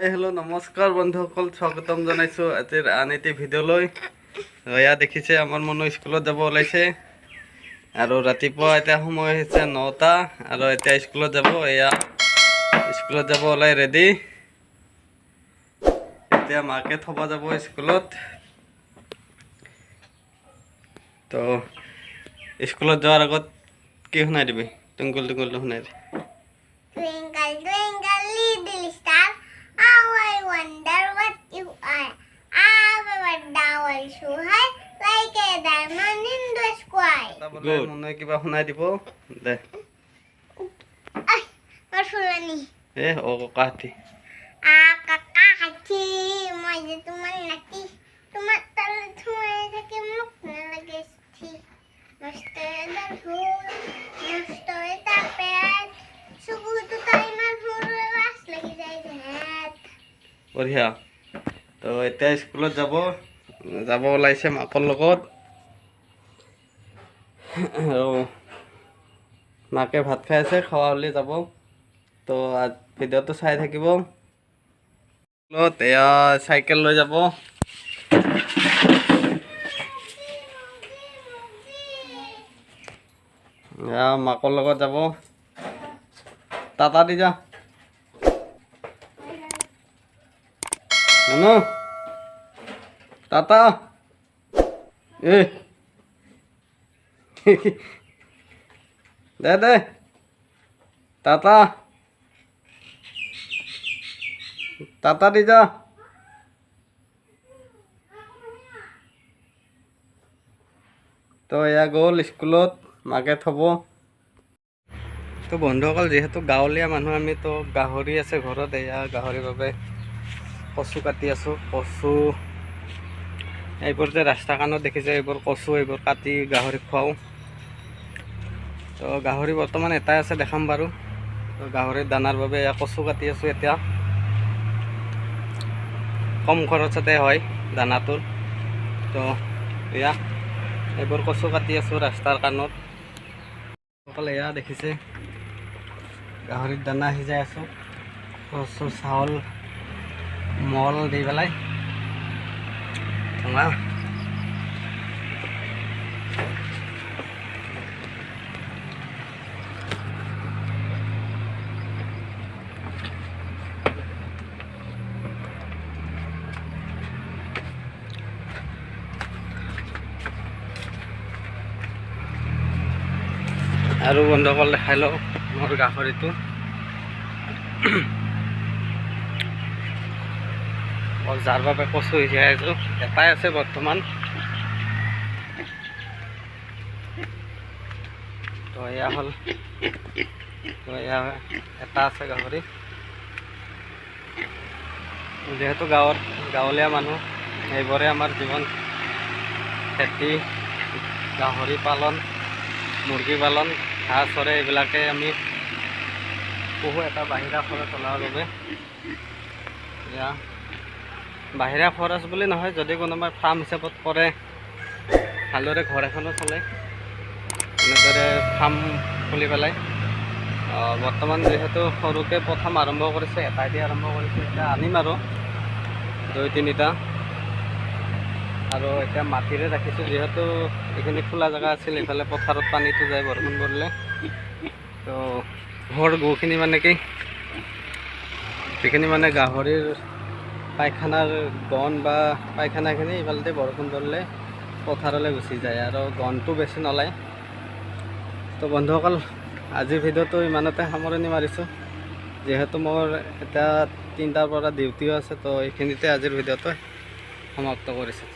Hello नमस्कार बंधुসকল स्वागतम জানাইছো আজিৰ আন এটি ভিডিঅ'লৈ এয়া দেখিছে আমাৰ মনো স্কুলত যাব ওলাইছে আৰু ৰাতিপুৱা এটা সময় হৈছে 9টা আৰু এতিয়া স্কুলত যাব এয়া স্কুলত যাব ওলাই ৰেডি এতিয়া মাকে থব যাব স্কুলত তো স্কুলত যোৱাৰ আগত কি শুনাই দিবি টুংকুল টুংকুল শুনাই দে Twinkle, twinkle, little star, how I wonder what you are. I've ever down so high, like a diamond in the sky. Good. Mone kiba hunai dibo de. Ay, marsulani. O kakati. Kakati, moje tumar nati. Tumar tal tumar ke muk na lage thi. Master da hul, master da pet. Sugutu timer hul ras lagi jai hat. बढ़िया तो এতিয়া স্কুলত যাব ওলাইছে মাকৰ লগত আৰু মাকে ভাত খাই আছে খাওয়া হলি যাব তো আজ ভিডিওটো চাই থাকিব স্কুলত এয়া সাইকেল লৈ যাব এয়া মাকৰ লগত যাব টাটা দি যা No, Tata. Dede. Tata. Tata di ja. তো এয়া গ'ল স্কুলত মাকে থব তো বন্ধুসকল যেহেতু গাঁৱলীয়া মানুহ আমি তো গাহৰি আছে ঘৰত এয়া গাহৰিৰ বাবে কচু কাটি আছোঁ কচু এইবোৰ যে ৰাস্তা কাণত দেখিছে এইবোৰ কচু এইবোৰ কাটি গাহৰিক খুৱাওঁ তো গাহৰি বৰ্তমান এটাই আছে দেখাম বাৰু তো গাহৰিৰ দানাৰ বাবে এয়া কচু কাটি আছোঁ এতিয়া কম খৰচতে হয় দানাটোৰ তো এয়া এইবোৰ কচু কাটি আছোঁ ৰাস্তাৰ কাণত অকল এয়া দেখিছে গাহৰিৰ দানা সিজাই আছোঁ কচু চাউল মল দি পেলাই ঠঙা আৰু বন্ধুসকল দেখাই লওঁ মোৰ গাহৰিটো যাৰ বাবে কচু সিজাই আছোঁ এটাই আছে বৰ্তমান তো এয়া হ'ল তো এয়া এটা আছে গাহৰি যেহেতু গাঁৱলীয়া মানুহ এইবোৰে আমাৰ জীৱন খেতি গাহৰি পালন মুৰ্গী পালন হাঁহ চৰে এইবিলাকে আমি পুহো এটা বাহিৰা খৰচ চলাৰ বাবে এয়া বাহিৰা খৰচ বুলি নহয় যদি কোনোবাই ফাৰ্ম হিচাপত কৰে ভালদৰে ঘৰ এখনো চলে এনেদৰে ফাৰ্ম খুলি পেলাই বৰ্তমান যিহেতু সৰুকৈ প্ৰথম আৰম্ভ কৰিছে এটাই দি আৰম্ভ কৰিছে এতিয়া আনিম আৰু 2-3টা আৰু এতিয়া মাটিৰে ৰাখিছোঁ যিহেতু এইখিনি খোলা জেগা আছিল এইফালে পথাৰত পানীটো যায় বৰষুণ পৰিলে তো ঘৰ গুখিনি মানে কি যিখিনি মানে গাহৰিৰ পায়খানাৰ গণ বা পায়খানাখিনি ইফালতে বৰষুণ পৰিলে পথাৰলৈ গুচি যায় আৰু গণটো বেছি নলায় তো বন্ধুসকল আজিৰ ভিডিঅ'টো ইমানতে সামৰণি মাৰিছোঁ যিহেতু মোৰ এতিয়া 3টাৰ পৰা ডিউটিও আছে তো এইখিনিতে আজিৰ ভিডিঅ'টো সমাপ্ত কৰিছোঁ।